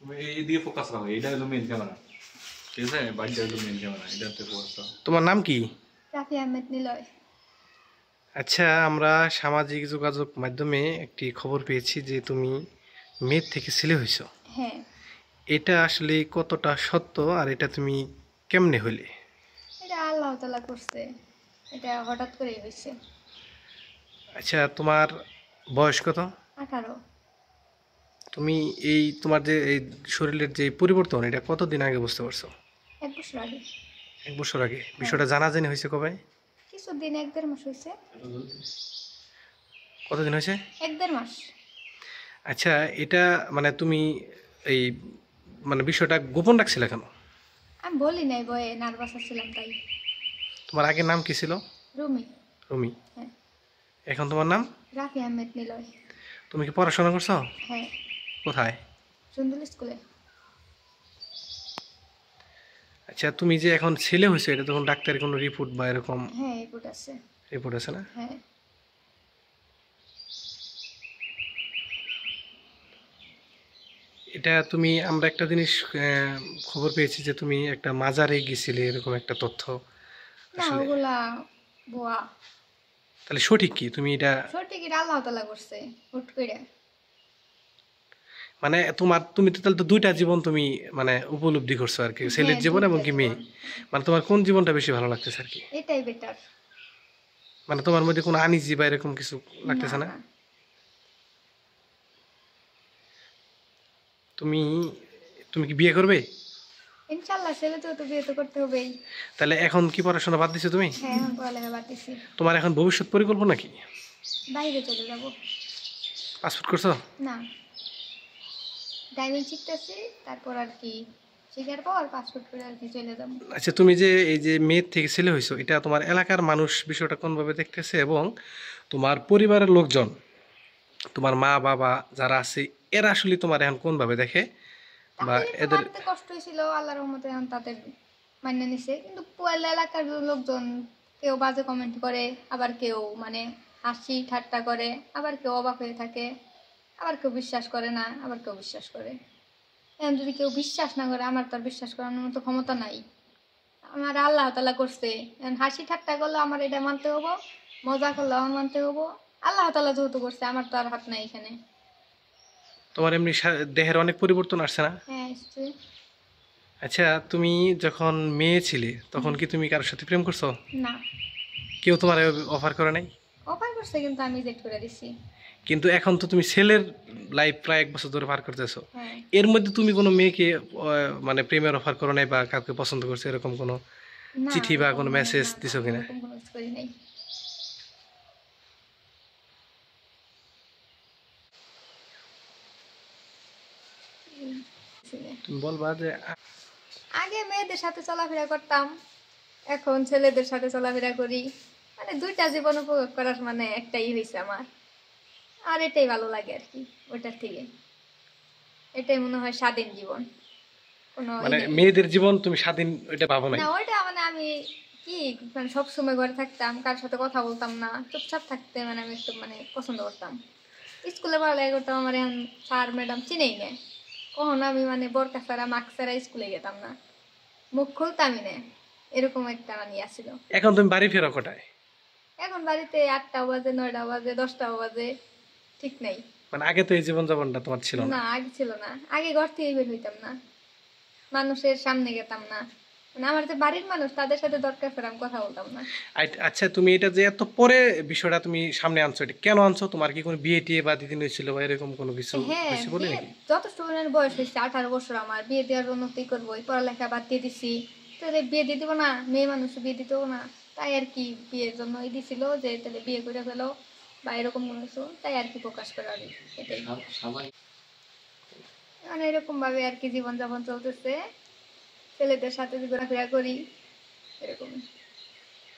তুমি এইদিকে ফোকাস রাখো, এটা হলো মেইন ক্যামেরা, ঠিক আছে? বাড়িটা হলো মেইন ক্যামেরা, এটাতে ফোকাস রাখো। তোমার নাম কি? রাফি আহমেদ নিলয়। আচ্ছা, আমরা সামাজিক যোগাযোগ মাধ্যমে একটি খবর পেয়েছি যে তুমি মেয়ের থেকে ছেলে হইছো। হ্যাঁ, এটা আসলে কতটা সত্য, আর এটা তুমি কেমনে হইলে? এটা আল্লাহ তাআলা করছে, এটা হঠাৎ করেই হয়েছে। আচ্ছা, তোমার বয়স কত? 18। তুমি এই তোমার যে এই শরীরের যে পরিবর্তন, এটা কতদিন আগে বুঝতে পারছো? 1 বছর আগে। 1 বছর আগে? বিষয়টা জানাজানি হয়েছে কবে? কিছুদিন, 1-1.5 মাস হয়েছে। কতদিন হয়েছে? 1-1.5 মাস। আচ্ছা, এটা মানে তুমি এই মানে বিষয়টা গোপন রাখছিলে কেন? আমি বলি নাই, ভয়ে নার্ভাস ছিলাম তাই। তোমার আগের নাম কি ছিল? রুমি। রুমি। হ্যাঁ। এখন তোমার নাম? রাফি আহমেদ নিলয়। তুমি কি পড়াশোনা করছো? হ্যাঁ, কোথায়? চন্দুল স্কুলে। আচ্ছা, তুমি যে এখন ছেলে হয়েছে, এটা তখন ডাক্তারের কোনো রিপোর্ট বা এরকম হ্যাঁ, রিপোর্ট আছে। রিপোর্ট আছে না? হ্যাঁ। এটা তুমি, আমরা একটা জিনিস খবর পেয়েছি যে তুমি একটা মাজারে গেছিলে, এরকম একটা তথ্য। না, আসলে ওগুলা ভুয়া। তাহলে সঠিক কি? তুমি এটা সঠিক এটা আল্লাহ তাআলা করছে হুট করে। মানে তুমি তো তাহলে তো দুইটা জীবন তুমি মানে উপলব্ধি করছো আর কি, ছেলের হ্যাঁ, জীবন এবং দুইটা কি মেয়ে। জীবন। মানে তোমার কোন জীবনটা বেশি ভালো লাগতেছে আর কি? এটাই বেটার। মানে তোমার মধ্যে কোনো আনইজি বা এরকম কিছু না লাগতেছে না? না, তুমি তুমি কি বিয়ে করবে? ইনশাআল্লাহ ছেলে তো বিয়ে তো করতে হবেই। তাহলে এখন কি পড়াশোনা বাদ দিছো তুমি? হ্যাঁ, এখন পড়ালেখা বাদ দিছি। তোমার এখন ভবিষ্যৎ পরিকল্পনা কি? বাইরে চলে যাব। পাসপোর্ট করছো? না, ড্রাইভিং শিখতেছি, তারপর আর কি শিখার পর পাসপোর্ট করে আর কি চলে যাব। আচ্ছা, তুমি যে এই যে মেয়ের থেকে ছেলে হইছো, এটা তোমার এলাকার মানুষ বিষয়টা কোনভাবে দেখতেছে, এবং তোমার পরিবারের লোকজন, তোমার মা বাবা যারা আছে, এরা আসলে তোমার এখন কোনভাবে দেখে বা তাহলে তো এদের? মানতে কষ্ট হয়েছিল, আল্লাহর রহমতে এখন তাদের মান্য নিছে, কিন্তু পুরো এলাকার লোকজন কেউ বাজে কমেন্ট করে, আবার কেউ মানে হাসি ঠাট্টা করে, আবার কেউ অবাক হয়ে থাকে, আবার কেউ বিশ্বাস করে না, আবার কেউ বিশ্বাস করে। এখন যদি কেউ বিশ্বাস না করে, আমার তো আর বিশ্বাস করানোর মতো ক্ষমতা নাই। আমার আল্লাহ তাআলা করছে, এখন হাসি ঠাট্টা করলে আমার এটা মানতে হবো, মজা করলে আমার মানতে হবো। আল্লাহ তাআলা যেহেতু করছে, আমার তো আর হাত নাই এখানে। তোমার এমনি দেহের অনেক পরিবর্তন আসছে না? হ্যাঁ, নিশ্চয়ই। আচ্ছা, তুমি যখন মেয়ে ছিলে তখন কি তুমি কারোর সাথে প্রেম করছো? না, কেউ তোমার অফার করে নাই? অফার করছে কিন্তু আমি রিজেক্ট করে দিছি। কিন্তু এখন তো তুমি ছেলের লাইফ প্রায় 1 বছর ধরে পার করতেছো, হ্যাঁ। এর মধ্যে তুমি কোনো মেয়েকে মানে প্রেমের অফার করো নাই বা কাউকে পছন্দ করছো, এরকম কোনো না, চিঠি বা এরকম কোনো না, মেসেজ না, না, দিছো কিনা? এরকম কোনো কিছু করি নাই। তুমি বলবা যে আগে মেয়েদের সাথে চলাফেরা করতাম, এখন ছেলেদের সাথে চলাফেরা করি। মানে দুইটা জীবন উপভোগ করার মানে একটাই হয়েছে আমার, আর এটাই ভালো লাগে আর কি। ওটার থেকে এটাই মনে হয় স্বাধীন জীবন। কোনো মানে মেয়েদের জীবন তুমি স্বাধীন এটা ভাবো নাই? না, ওইটা মানে আমি কি মানে সবসময় ঘরে থাকতাম, কার সাথে কথা বলতাম না, চুপচাপ থাকতে মানে আমি একটু মানে পছন্দ করতাম। স্কুলে পড়ালেখা করতাম, আমার এখন স্যার ম্যাডাম চিনেই না, কখনো আমি মানে বোরকা ছাড়া মাস্ক ছাড়া স্কুলে যেতাম না, মুখ খুলতামই না, এরকম একটা মানে ছিল। এখন তুমি বাড়ি ফেরো কটায়? এখন বাড়িতে 8টা বাজে, 9টা বাজে, 10টাও বাজে, ঠিক নাই। মানে আগে তো এই জীবন যাপনটা তোমার ছিল না? না, আগে ছিল না। আগে ঘর থেকে বের হইতাম না, মানুষের সামনে গেতাম না, মানে আমার যে বাড়ির মানুষ তাদের সাথে দরকার পড়ে আমি কথা বলতাম না। আচ্ছা, তুমি এটা যে এত পরে বিষয়টা তুমি সামনে আনছো, এটা কেন আনছো? তোমার কি কোনো বিয়ে টিয়ে বা দিদিন হয়েছিল বা এরকম কোনো কিছু হ্যাঁ, হয়েছে বলে বিয়ে নাকি? যথেষ্ট পরিমাণে বয়স হয়েছে, 18 বছর আমার, বিয়ে দেওয়ার উন্নতি করবো, এই পড়ালেখা বাদ দিয়ে দিছি, তাহলে বিয়ে দিয়ে দিব না, মেয়ে মানুষ বিয়ে দিতেও না, তাই আর কি বিয়ের জন্য দিছিল যে তাহলে বিয়ে করে ফেলো বা এরকম কোনো কিছু, তাই আর কি প্রকাশ করে আর এটাই। মানে এরকম ভাবে আর কি জীবনযাপন চলতেছে, ছেলেদের সাথে ঘোরাফেরা করি এরকম।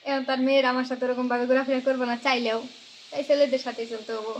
এখন তার মেয়ের আমার সাথে ওরকম ভাবে ঘোরাফেরা করবো না চাইলেও, তাই ছেলেদের সাথে চলতে হবো।